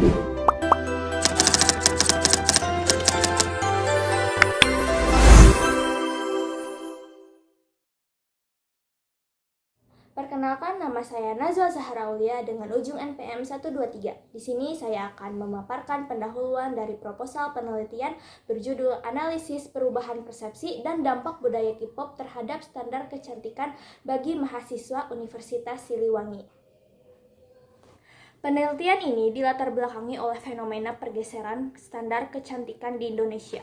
Perkenalkan, nama saya Nazwa Zahra Aulia dengan ujung NPM 123. Di sini saya akan memaparkan pendahuluan dari proposal penelitian berjudul Analisis Perubahan Persepsi dan Dampak Budaya K-pop terhadap Standar Kecantikan bagi Mahasiswa Universitas Siliwangi. Penelitian ini dilatar belakangi oleh fenomena pergeseran standar kecantikan di Indonesia.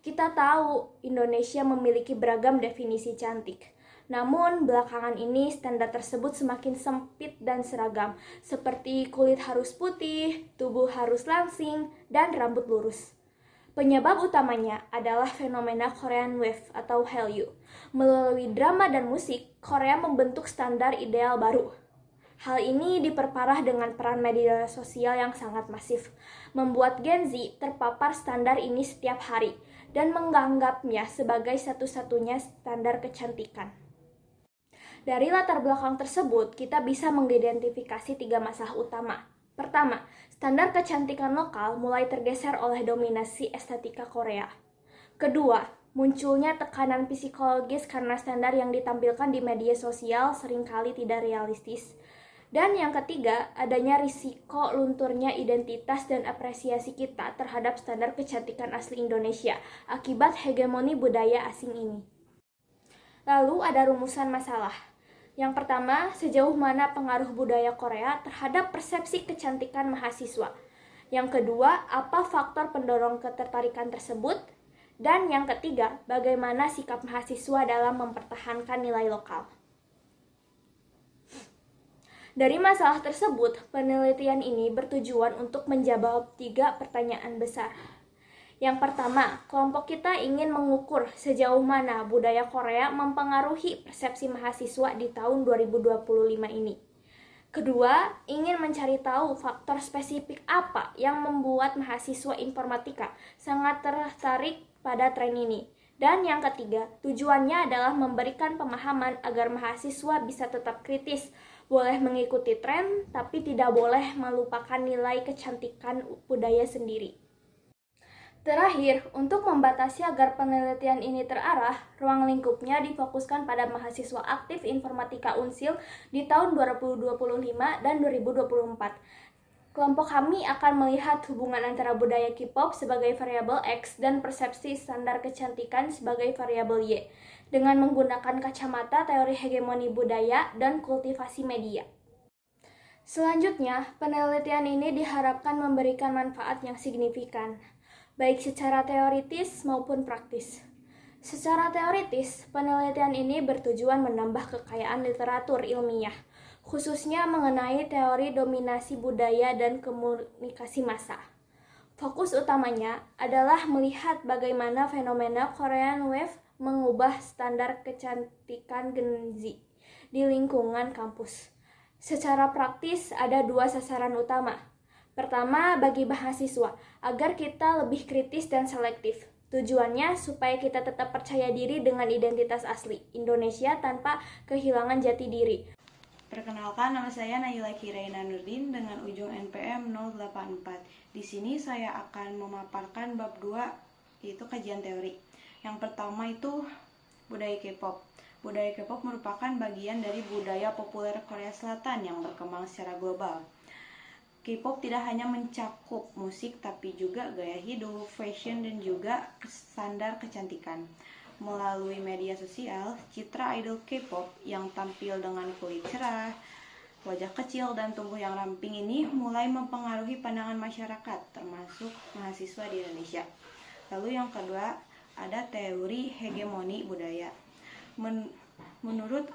Kita tahu Indonesia memiliki beragam definisi cantik. Namun, belakangan ini standar tersebut semakin sempit dan seragam, seperti kulit harus putih, tubuh harus langsing, dan rambut lurus. Penyebab utamanya adalah fenomena Korean Wave atau Hallyu. Melalui drama dan musik, Korea membentuk standar ideal baru. Hal ini diperparah dengan peran media sosial yang sangat masif, membuat Gen Z terpapar standar ini setiap hari, dan menganggapnya sebagai satu-satunya standar kecantikan. Dari latar belakang tersebut, kita bisa mengidentifikasi 3 masalah utama. Pertama, standar kecantikan lokal mulai tergeser oleh dominasi estetika Korea. Kedua, munculnya tekanan psikologis karena standar yang ditampilkan di media sosial seringkali tidak realistis. Dan yang ketiga, adanya risiko lunturnya identitas dan apresiasi kita terhadap standar kecantikan asli Indonesia akibat hegemoni budaya asing ini. Lalu ada rumusan masalah. Yang pertama, sejauh mana pengaruh budaya Korea terhadap persepsi kecantikan mahasiswa. Yang kedua, apa faktor pendorong ketertarikan tersebut. Dan yang ketiga, bagaimana sikap mahasiswa dalam mempertahankan nilai lokal. Dari masalah tersebut, penelitian ini bertujuan untuk menjawab 3 pertanyaan besar. Yang pertama, kelompok kita ingin mengukur sejauh mana budaya Korea mempengaruhi persepsi mahasiswa di tahun 2025 ini. Kedua, ingin mencari tahu faktor spesifik apa yang membuat mahasiswa informatika sangat tertarik pada tren ini. Dan yang ketiga, tujuannya adalah memberikan pemahaman agar mahasiswa bisa tetap kritis, boleh mengikuti tren, tapi tidak boleh melupakan nilai kecantikan budaya sendiri. Terakhir, untuk membatasi agar penelitian ini terarah, ruang lingkupnya difokuskan pada mahasiswa aktif informatika Unsil di tahun 2025 dan 2024. Kelompok kami akan melihat hubungan antara budaya K-pop sebagai variabel X dan persepsi standar kecantikan sebagai variabel Y, dengan menggunakan kacamata teori hegemoni budaya dan kultivasi media. Selanjutnya, penelitian ini diharapkan memberikan manfaat yang signifikan, baik secara teoritis maupun praktis. Secara teoritis, penelitian ini bertujuan menambah kekayaan literatur ilmiah, khususnya mengenai teori dominasi budaya dan komunikasi massa. Fokus utamanya adalah melihat bagaimana fenomena Korean Wave mengubah standar kecantikan Gen Z di lingkungan kampus. Secara praktis, ada 2 sasaran utama. Pertama, bagi mahasiswa, agar kita lebih kritis dan selektif. Tujuannya supaya kita tetap percaya diri dengan identitas asli Indonesia tanpa kehilangan jati diri. Perkenalkan, nama saya Naila Kiraina Nurdin dengan ujung NPM 084. Di sini saya akan memaparkan bab 2, yaitu kajian teori. Yang pertama itu budaya K-pop. Budaya K-pop merupakan bagian dari budaya populer Korea Selatan yang berkembang secara global. K-pop tidak hanya mencakup musik, tapi juga gaya hidup, fashion, dan juga standar kecantikan. Melalui media sosial, citra idol K-pop yang tampil dengan kulit cerah, wajah kecil, dan tubuh yang ramping ini mulai mempengaruhi pandangan masyarakat, termasuk mahasiswa di Indonesia. Lalu yang kedua, ada teori hegemoni budaya. Menurut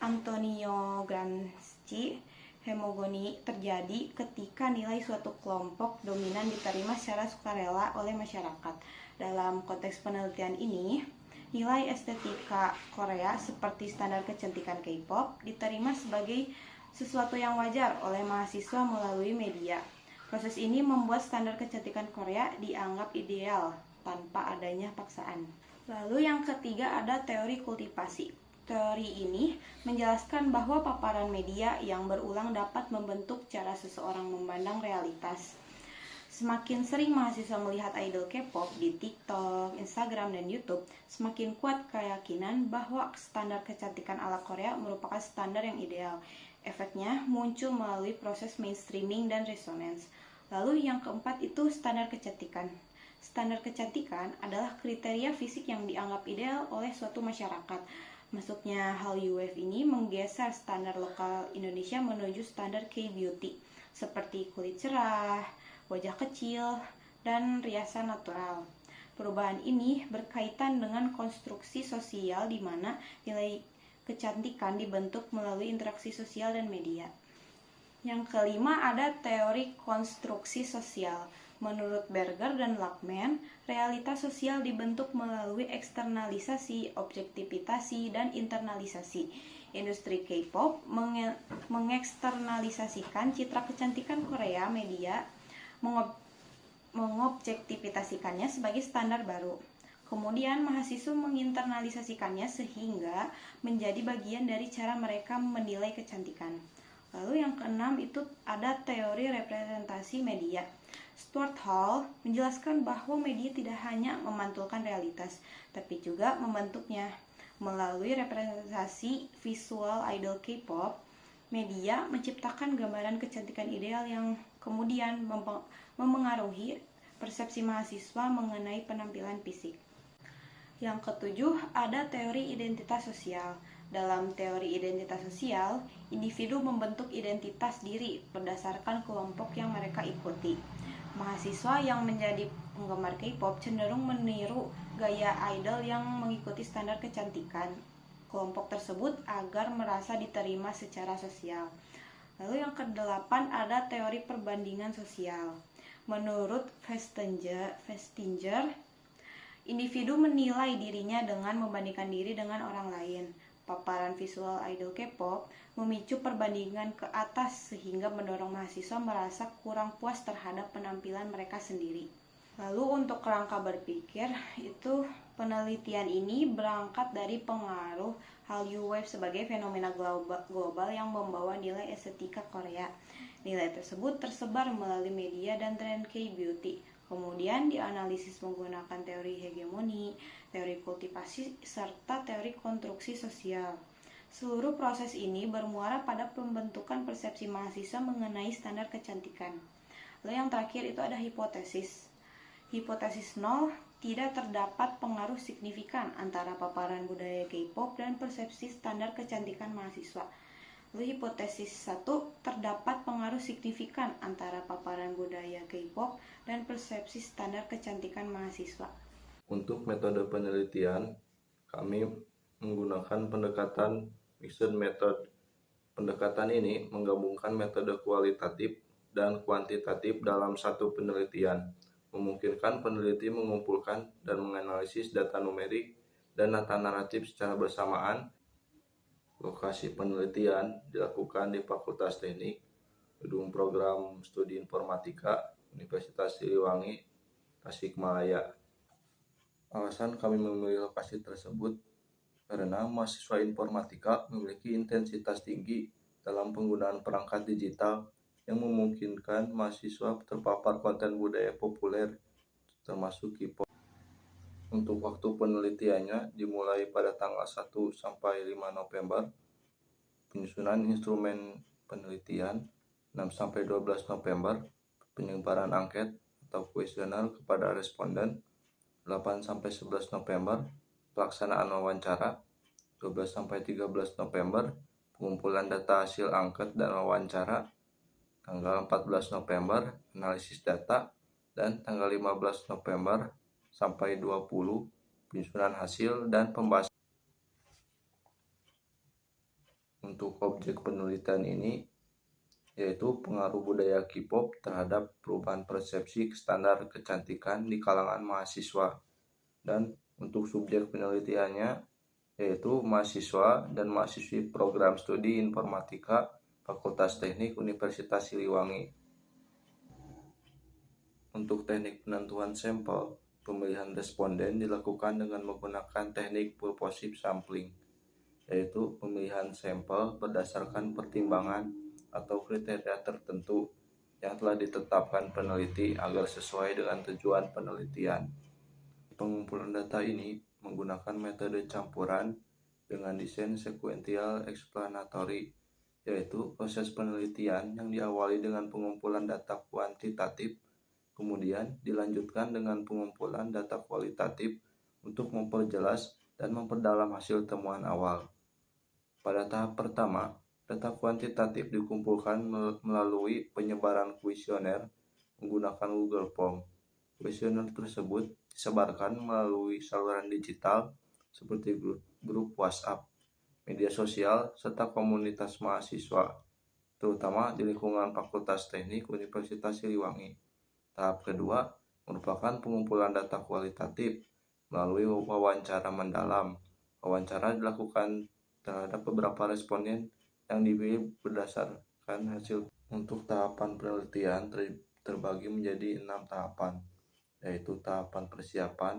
Antonio Gramsci, hegemoni terjadi ketika nilai suatu kelompok dominan diterima secara sukarela oleh masyarakat. Dalam konteks penelitian ini, nilai estetika Korea seperti standar kecantikan K-pop diterima sebagai sesuatu yang wajar oleh mahasiswa melalui media. Proses ini membuat standar kecantikan Korea dianggap ideal tanpa adanya paksaan. Lalu yang ketiga ada teori kultivasi. Teori ini menjelaskan bahwa paparan media yang berulang dapat membentuk cara seseorang memandang realitas. Semakin sering mahasiswa melihat idol K-pop di TikTok, Instagram, dan YouTube, semakin kuat keyakinan bahwa standar kecantikan ala Korea merupakan standar yang ideal. Efeknya muncul melalui proses mainstreaming dan resonance. Lalu yang keempat itu standar kecantikan. Standar kecantikan adalah kriteria fisik yang dianggap ideal oleh suatu masyarakat. Masuknya Hallyu Wave ini menggeser standar lokal Indonesia menuju standar K-beauty, seperti kulit cerah, wajah kecil, dan riasan natural. Perubahan ini berkaitan dengan konstruksi sosial di mana nilai kecantikan dibentuk melalui interaksi sosial dan media. Yang kelima ada teori konstruksi sosial. Menurut Berger dan Lackman, realitas sosial dibentuk melalui eksternalisasi, objektifikasi, dan internalisasi. Industri K-pop mengeksternalisasikan citra kecantikan Korea media, mengobjektifikasikannya sebagai standar baru. Kemudian mahasiswa menginternalisasikannya sehingga menjadi bagian dari cara mereka menilai kecantikan. Lalu yang keenam itu ada teori representasi media. Stuart Hall menjelaskan bahwa media tidak hanya memantulkan realitas, tapi juga membentuknya. Melalui representasi visual idol K-pop, media menciptakan gambaran kecantikan ideal yang kemudian memengaruhi persepsi mahasiswa mengenai penampilan fisik. Yang ketujuh, ada teori identitas sosial. Dalam teori identitas sosial, individu membentuk identitas diri berdasarkan kelompok yang mereka ikuti. Mahasiswa yang menjadi penggemar K-pop cenderung meniru gaya idol yang mengikuti standar kecantikan kelompok tersebut agar merasa diterima secara sosial. Lalu yang kedelapan ada teori perbandingan sosial. Menurut Festinger, individu menilai dirinya dengan membandingkan diri dengan orang lain. Paparan visual idol K-pop memicu perbandingan ke atas sehingga mendorong mahasiswa merasa kurang puas terhadap penampilan mereka sendiri. Lalu untuk kerangka berpikir, itu penelitian ini berangkat dari pengaruh Hallyu Wave sebagai fenomena global yang membawa nilai estetika Korea. Nilai tersebut tersebar melalui media dan tren K-beauty. Kemudian dianalisis menggunakan teori hegemoni, teori kultivasi, serta teori konstruksi sosial. Seluruh proses ini bermuara pada pembentukan persepsi mahasiswa mengenai standar kecantikan. Lalu yang terakhir itu ada hipotesis. Hipotesis 0, tidak terdapat pengaruh signifikan antara paparan budaya K-pop dan persepsi standar kecantikan mahasiswa. Lalu hipotesis 1, terdapat pengaruh signifikan antara paparan budaya K-pop dan persepsi standar kecantikan mahasiswa. Untuk metode penelitian, kami menggunakan pendekatan mixed method. Pendekatan ini menggabungkan metode kualitatif dan kuantitatif dalam satu penelitian, memungkinkan peneliti mengumpulkan dan menganalisis data numerik dan data naratif secara bersamaan. Lokasi penelitian dilakukan di Fakultas Teknik, Gedung Program Studi Informatika, Universitas Siliwangi, Tasikmalaya. Alasan kami memilih lokasi tersebut karena mahasiswa informatika memiliki intensitas tinggi dalam penggunaan perangkat digital yang memungkinkan mahasiswa terpapar konten budaya populer, termasuk K-pop. Untuk waktu penelitiannya dimulai pada tanggal 1 sampai 5 November, penyusunan instrumen penelitian 6 sampai 12 November, penyebaran angket atau kuesioner kepada responden 8 sampai 11 November, pelaksanaan wawancara 12 sampai 13 November, pengumpulan data hasil angket dan wawancara tanggal 14 November, analisis data, dan tanggal 15 November sampai 20 penyusunan hasil dan pembahasan. Untuk objek penelitian ini yaitu pengaruh budaya K-pop terhadap perubahan persepsi standar kecantikan di kalangan mahasiswa, dan untuk subjek penelitiannya yaitu mahasiswa dan mahasiswi program studi informatika Fakultas Teknik Universitas Siliwangi. Untuk teknik penentuan sampel, pemilihan responden dilakukan dengan menggunakan teknik purposive sampling, yaitu pemilihan sampel berdasarkan pertimbangan atau kriteria tertentu yang telah ditetapkan peneliti agar sesuai dengan tujuan penelitian. Pengumpulan data ini menggunakan metode campuran dengan desain sequential explanatory, yaitu proses penelitian yang diawali dengan pengumpulan data kuantitatif, kemudian dilanjutkan dengan pengumpulan data kualitatif untuk memperjelas dan memperdalam hasil temuan awal. Pada tahap pertama, data kuantitatif dikumpulkan melalui penyebaran kuesioner menggunakan Google Form. Kuesioner tersebut disebarkan melalui saluran digital seperti grup WhatsApp, media sosial, serta komunitas mahasiswa, terutama di lingkungan Fakultas Teknik Universitas Siliwangi. Tahap kedua merupakan pengumpulan data kualitatif melalui wawancara mendalam. Wawancara dilakukan terhadap beberapa responden yang dipilih berdasarkan hasil. Untuk tahapan penelitian terbagi menjadi 6 tahapan, yaitu tahapan persiapan.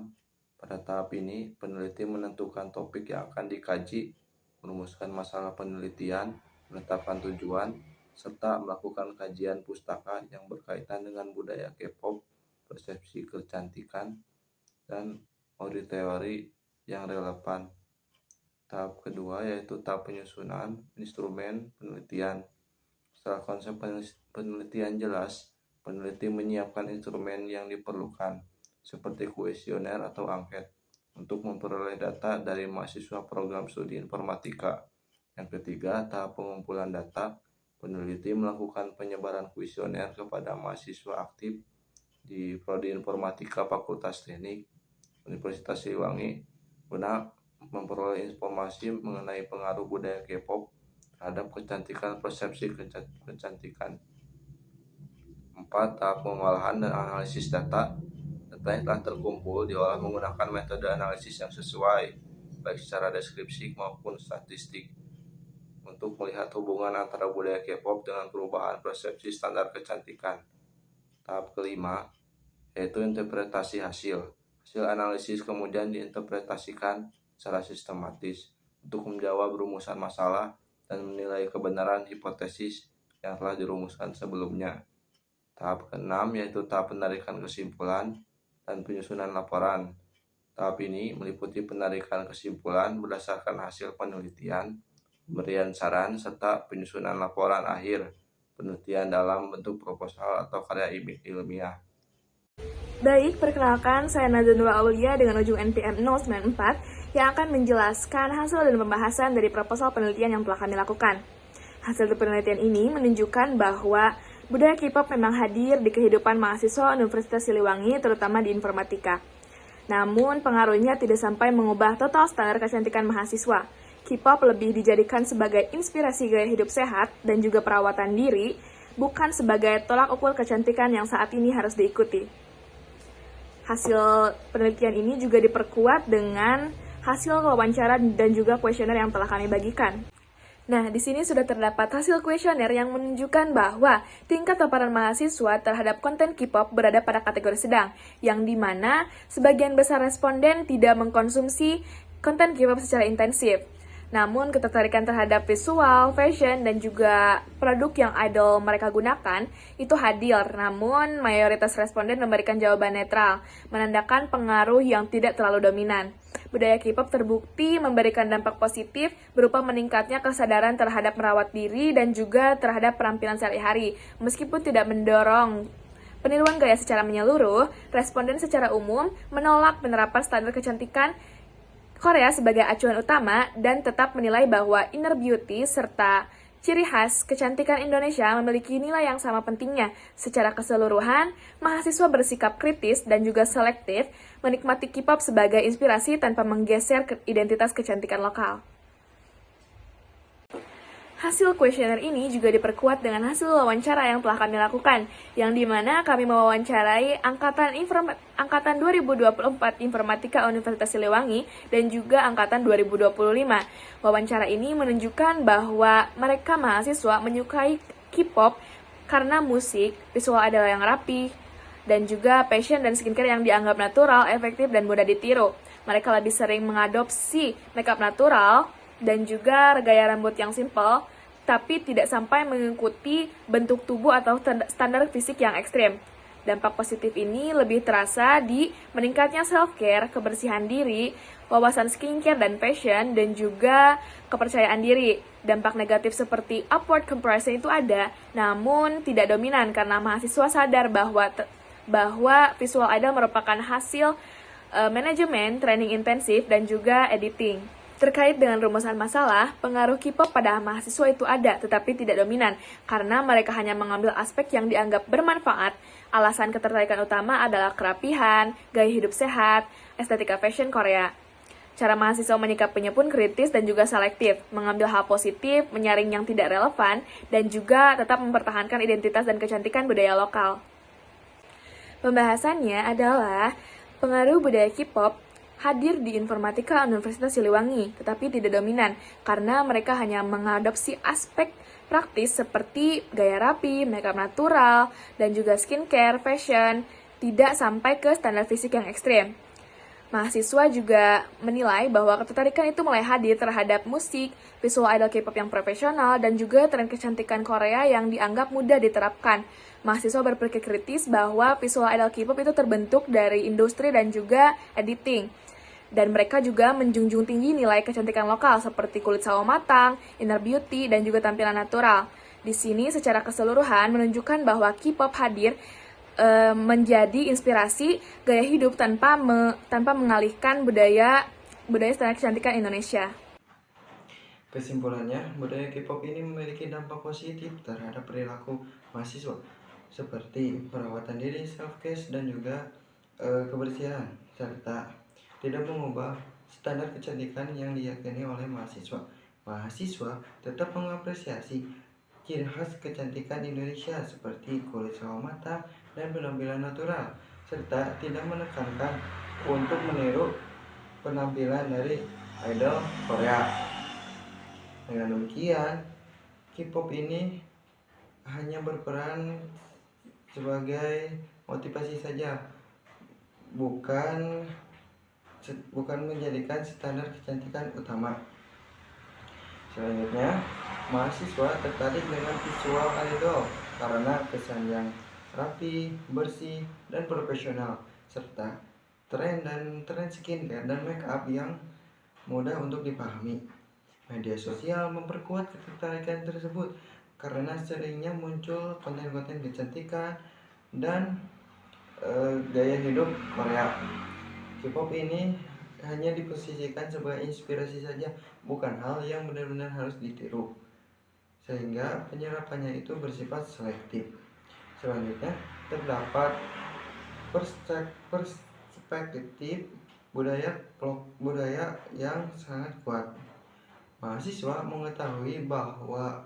Pada tahap ini, peneliti menentukan topik yang akan dikaji, merumuskan masalah penelitian, menetapkan tujuan, serta melakukan kajian pustaka yang berkaitan dengan budaya K-pop, persepsi kecantikan, dan teori yang relevan. Tahap kedua yaitu tahap penyusunan instrumen penelitian. Setelah konsep penelitian jelas, peneliti menyiapkan instrumen yang diperlukan, seperti kuesioner atau angket, untuk memperoleh data dari mahasiswa program studi informatika. Yang ketiga, tahap pengumpulan data. Peneliti melakukan penyebaran kuesioner kepada mahasiswa aktif di Prodi Informatika Fakultas Teknik Universitas Siliwangi guna memperoleh informasi mengenai pengaruh budaya K-pop terhadap kecantikan, persepsi kecantikan. 4. Tahap pengolahan dan analisis data. Data yang telah terkumpul diolah menggunakan metode analisis yang sesuai, baik secara deskripsi maupun statistik, untuk melihat hubungan antara budaya K-pop dengan perubahan persepsi standar kecantikan. Tahap kelima yaitu interpretasi hasil. Hasil analisis kemudian diinterpretasikan secara sistematis untuk menjawab rumusan masalah dan menilai kebenaran hipotesis yang telah dirumuskan sebelumnya. Tahap keenam yaitu tahap penarikan kesimpulan dan penyusunan laporan. Tahap ini meliputi penarikan kesimpulan berdasarkan hasil penelitian, pemberian saran, serta penyusunan laporan akhir penelitian dalam bentuk proposal atau karya ilmiah. Baik, perkenalkan saya Nazanula Aulia dengan ujung NPM 094 yang akan menjelaskan hasil dan pembahasan dari proposal penelitian yang telah kami lakukan. Hasil penelitian ini menunjukkan bahwa budaya K-pop memang hadir di kehidupan mahasiswa Universitas Siliwangi, terutama di informatika. Namun, pengaruhnya tidak sampai mengubah total standar kecantikan mahasiswa. K-pop lebih dijadikan sebagai inspirasi gaya hidup sehat dan juga perawatan diri, bukan sebagai tolak ukur kecantikan yang saat ini harus diikuti. Hasil penelitian ini juga diperkuat dengan hasil wawancara dan juga kuesioner yang telah kami bagikan. Nah, di sini sudah terdapat hasil kuesioner yang menunjukkan bahwa tingkat paparan mahasiswa terhadap konten K-pop berada pada kategori sedang, yang dimana sebagian besar responden tidak mengkonsumsi konten K-pop secara intensif. Namun, ketertarikan terhadap visual, fashion, dan juga produk yang idol mereka gunakan itu hadir. Namun, mayoritas responden memberikan jawaban netral, menandakan pengaruh yang tidak terlalu dominan. Budaya K-pop terbukti memberikan dampak positif berupa meningkatnya kesadaran terhadap merawat diri dan juga terhadap penampilan sehari-hari. Meskipun tidak mendorong peniruan gaya secara menyeluruh, responden secara umum menolak penerapan standar kecantikan Korea sebagai acuan utama dan tetap menilai bahwa inner beauty serta ciri khas kecantikan Indonesia memiliki nilai yang sama pentingnya. Secara keseluruhan, mahasiswa bersikap kritis dan juga selektif menikmati K-pop sebagai inspirasi tanpa menggeser identitas kecantikan lokal. Hasil kuesioner ini juga diperkuat dengan hasil wawancara yang telah kami lakukan, yang dimana kami mewawancarai angkatan 2024 Informatika Universitas Siliwangi dan juga angkatan 2025. Wawancara ini menunjukkan bahwa mereka mahasiswa menyukai K-pop karena musik, visual adalah yang rapi, dan juga fashion dan skincare yang dianggap natural, efektif, dan mudah ditiru. Mereka lebih sering mengadopsi makeup natural dan juga gaya rambut yang simple tapi tidak sampai mengikuti bentuk tubuh atau standar fisik yang ekstrim. Dampak positif ini lebih terasa di meningkatnya self-care, kebersihan diri, wawasan skincare dan fashion, dan juga kepercayaan diri. Dampak negatif seperti upward comparison itu ada, namun tidak dominan karena mahasiswa sadar bahwa visual idol merupakan hasil manajemen, training intensif, dan juga editing. Terkait dengan rumusan masalah, pengaruh K-pop pada mahasiswa itu ada, tetapi tidak dominan, karena mereka hanya mengambil aspek yang dianggap bermanfaat. Alasan ketertarikan utama adalah kerapihan, gaya hidup sehat, estetika fashion Korea. Cara mahasiswa menyikapinya pun kritis dan juga selektif, mengambil hal positif, menyaring yang tidak relevan, dan juga tetap mempertahankan identitas dan kecantikan budaya lokal. Pembahasannya adalah pengaruh budaya K-pop hadir di informatika Universitas Siliwangi, tetapi tidak dominan, karena mereka hanya mengadopsi aspek praktis seperti gaya rapi, makeup natural, dan juga skincare, fashion, tidak sampai ke standar fisik yang ekstrim. Mahasiswa juga menilai bahwa ketertarikan itu mulai hadir terhadap musik, visual idol K-pop yang profesional, dan juga tren kecantikan Korea yang dianggap mudah diterapkan. Mahasiswa berpikir kritis bahwa visual idol K-pop itu terbentuk dari industri dan juga editing. Dan mereka juga menjunjung tinggi nilai kecantikan lokal seperti kulit sawo matang, inner beauty, dan juga tampilan natural. Di sini secara keseluruhan menunjukkan bahwa K-pop hadir menjadi inspirasi gaya hidup tanpa mengalihkan budaya standar kecantikan Indonesia. Kesimpulannya, budaya K-pop ini memiliki dampak positif terhadap perilaku mahasiswa, seperti perawatan diri, self-care, dan juga kebersihan, serta tidak mengubah standar kecantikan yang diyakini oleh mahasiswa. Mahasiswa tetap mengapresiasi ciri khas kecantikan Indonesia seperti kulit sawo matang dan penampilan natural, serta tidak menekankan untuk meniru penampilan dari idol Korea. Dengan demikian, K-pop ini hanya berperan sebagai motivasi saja, bukan menjadikan standar kecantikan utama. Selanjutnya, mahasiswa tertarik dengan visual idol karena kesan yang rapi, bersih, dan profesional, serta tren skincare dan makeup yang mudah untuk dipahami. Media sosial memperkuat ketertarikan tersebut karena seringnya muncul konten-konten kecantikan dan gaya hidup Korea. K-pop ini hanya diposisikan sebagai inspirasi saja, bukan hal yang benar-benar harus ditiru, sehingga penyerapannya itu bersifat selektif. Selanjutnya, terdapat perspektif budaya yang sangat kuat. Mahasiswa mengetahui bahwa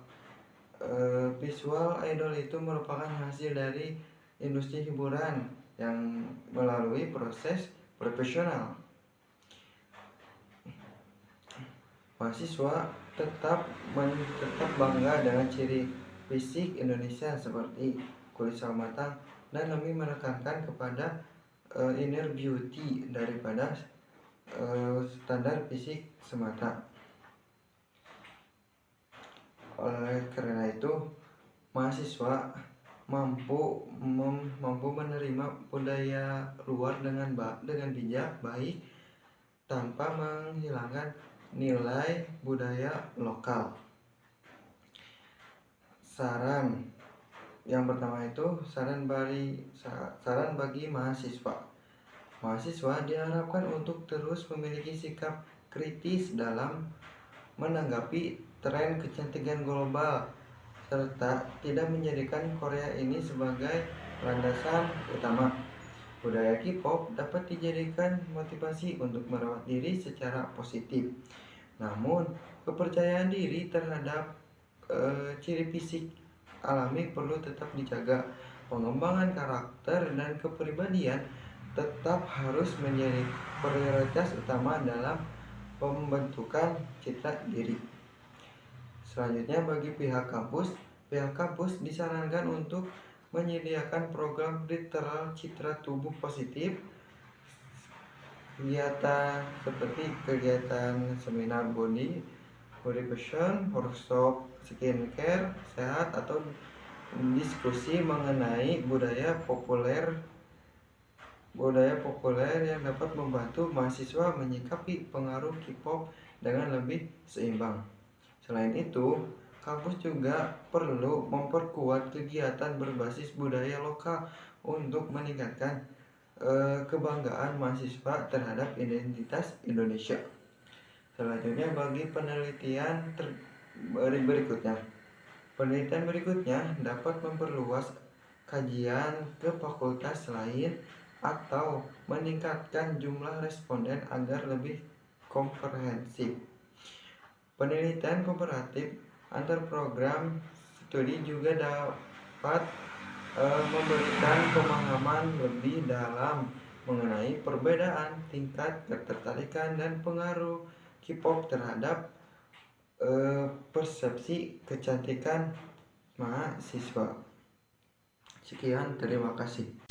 visual idol itu merupakan hasil dari industri hiburan yang melalui proses profesional. Mahasiswa tetap bangga dengan ciri fisik Indonesia seperti kulit sawo matang dan lebih menekankan kepada inner beauty daripada standar fisik semata. Oleh karena itu, mahasiswa mampu menerima budaya luar dengan bijak, baik, tanpa menghilangkan nilai budaya lokal. Saran yang pertama itu saran bagi mahasiswa. Mahasiswa diharapkan untuk terus memiliki sikap kritis dalam menanggapi tren kecantikan global, serta tidak menjadikan Korea ini sebagai landasan utama. Budaya K-pop dapat dijadikan motivasi untuk merawat diri secara positif. Namun, kepercayaan diri terhadap ciri fisik alami perlu tetap dijaga. Pengembangan karakter dan kepribadian tetap harus menjadi prioritas utama dalam pembentukan citra diri. Selanjutnya, bagi pihak kampus disarankan untuk menyediakan program literal citra tubuh positif, kegiatan seperti kegiatan seminar body fashion, workshop skincare sehat atau diskusi mengenai budaya populer yang dapat membantu mahasiswa menyikapi pengaruh K-pop dengan lebih seimbang. Selain itu, kampus juga perlu memperkuat kegiatan berbasis budaya lokal untuk meningkatkan kebanggaan mahasiswa terhadap identitas Indonesia. Selanjutnya bagi penelitian berikutnya dapat memperluas kajian ke fakultas lain atau meningkatkan jumlah responden agar lebih komprehensif. Penelitian komparatif antar program studi juga dapat memberikan pemahaman lebih dalam mengenai perbedaan tingkat ketertarikan dan pengaruh K-pop terhadap persepsi kecantikan mahasiswa. Sekian, terima kasih.